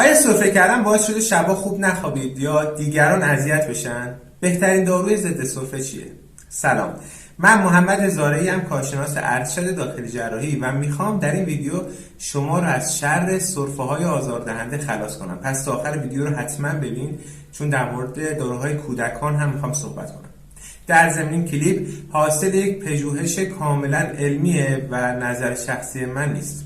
آیا سرفه کردن باعث شده شبا خوب نخوابید یا دیگران اذیت بشن؟ بهترین داروی ضد سرفه چیه؟ سلام، من محمد زارعی ام، کارشناس ارشد داخلی جراحی و میخوام در این ویدیو شما رو از شر سرفه های آزاردهنده خلاص کنم. پس تا آخر ویدیو رو حتما ببین، چون در مورد داروهای کودکان هم میخوام صحبت کنم. در ضمن کلیپ حاصل یک پژوهش کاملا علمیه و نظر شخصی من نیست.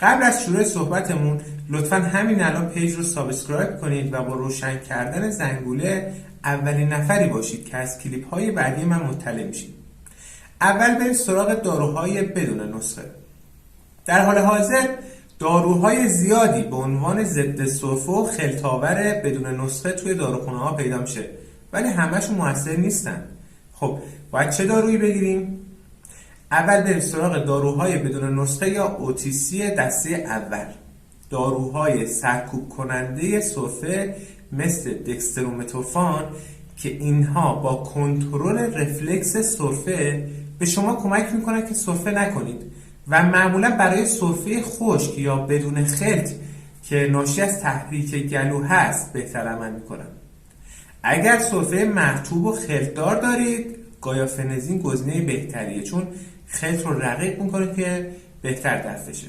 قبل از شروع صحبتمون لطفا همین الان پیج رو سابسکرایب کنید و با روشن کردن زنگوله اولین نفری باشید که از کلیپ های بعدی من مطلع میشید. اول بریم سراغ داروهای بدون نسخه. در حال حاضر داروهای زیادی به عنوان ضد سرفه و خلط‌آور بدون نسخه توی داروخونه ها پیدا میشه، ولی همشون موثر نیستن. خب باید چه دارویی بگیریم؟ اول بریم سراغ داروهای بدون نسخه یا OTC دسته اول. داروهای سرکوب کننده سرفه مثل دکسترومتورفان که اینها با کنترل رفلکس سرفه به شما کمک میکنن که سرفه نکنید و معمولا برای سرفه خشک یا بدون خلط که ناشی از تحریک گلو هست بهتر عمل میکنن. اگر سرفه مرطوب و خلطدار دارید، گایافنزین گزینه بهتریه، چون خلط رو رقیق میکنه که بهتر دفع بشه.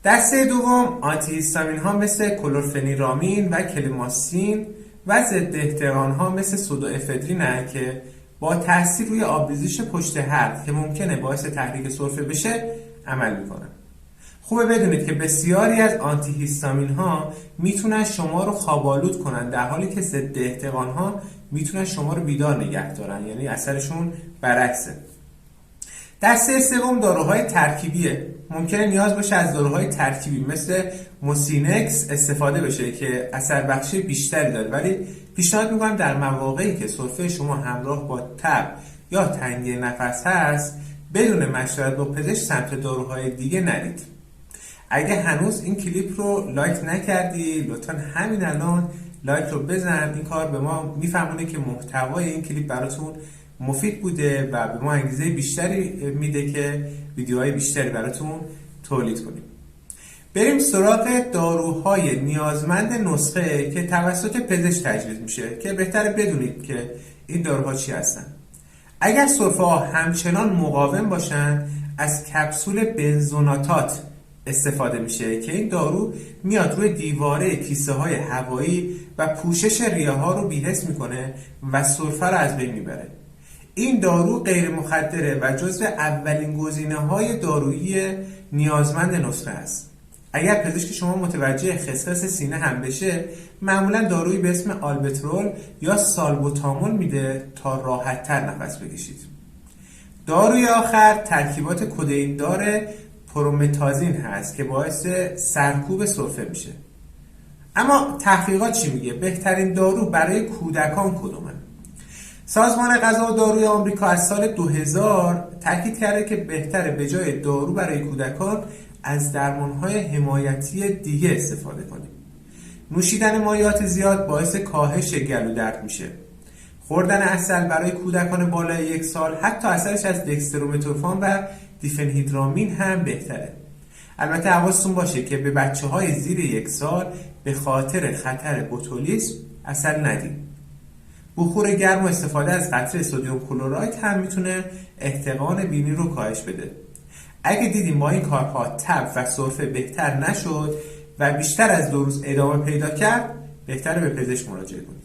دسته دوم آنتی هیستامین ها مثل کلورفنیرامین و کلماسین و ضد احتقان ها مثل سودوافدرین که با تاثیر روی آبریزش پشت حلق که ممکنه باعث تحریک سرفه بشه عمل میکنن. خوبه بدونید که بسیاری از آنتی هیستامین ها میتونن شما رو خواب‌آلود کنن، در حالی که ضد احتقان ها میتونن شما رو بیدار نگه دارن، یعنی اثرشون برعکسه. دسته سوم داروهای ترکیبیه. ممکنه نیاز باشه از داروهای ترکیبی مثل موسینکس استفاده بشه که اثر بخشی بیشتری داره، ولی پیشنهاد میکنم در مواقعی که سرفه شما همراه با تب یا تنگی نفس هست بدون مشورت با پزشک سمت داروهای دیگه نرید. اگه هنوز این کلیپ رو لایک نکردی لطفا همین الان لایک رو بزن. این کار به ما میفهمونه که محتوای این کلیپ براتون مفید بوده و به ما انگیزه بیشتری میده که ویدیوهای بیشتری براتون تولید کنیم. بریم سراغ داروهای نیازمند نسخه که توسط پزشک تجویز میشه که بهتره بدونید که این داروها چی هستن. اگر سرفه ها همچنان مقاوم باشن از کپسول بنزوناتات استفاده میشه که این دارو میاد روی دیواره کیسه های هوایی و پوشش ریه ها رو بی‌حس میکنه و سرفه رو از بین میبره. این دارو غیر مخدره و جزو اولین گزینه‌های دارویی نیازمند نسخه است. اگر پزشک شما متوجه خسخس سینه هم بشه، معمولا دارویی به اسم آلبترول یا سالبوتامول میده تا راحت‌تر نفس بکشید. داروی آخر ترکیبات کدئین دار پرومتازین هست که باعث سرکوب سرفه میشه. اما تحقیقات چی میگه؟ بهترین دارو برای کودکان کدومه؟ سازمان غذا و داروی آمریکا از سال 2000 تاکید کرده که بهتره به جای دارو برای کودکان از درمانهای حمایتی دیگه استفاده کنیم. نوشیدن مایعات زیاد باعث کاهش گلو درد میشه. خوردن عسل برای کودکان بالای 1 سال حتی اثرش از دکسترومتورفان و دیفنهیدرامین هم بهتره. البته حواستون باشه که به بچه‌های زیر 1 سال به خاطر خطر بوتولیسم عسل ندید. بخور گرم و استفاده از قطره سدیم کلراید هم میتونه احتقان بینی رو کاهش بده. اگه دیدیم با این کارها تب و سرفه بهتر نشد و بیشتر از 2 روز ادامه پیدا کرد، بهتره به پزشک مراجعه کنید.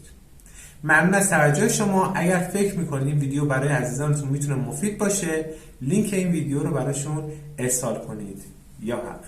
ممنون از توجه شما. اگر فکر میکنید این ویدیو برای عزیزانتون میتونه مفید باشه، لینک این ویدیو رو براشون ارسال کنید. یا حق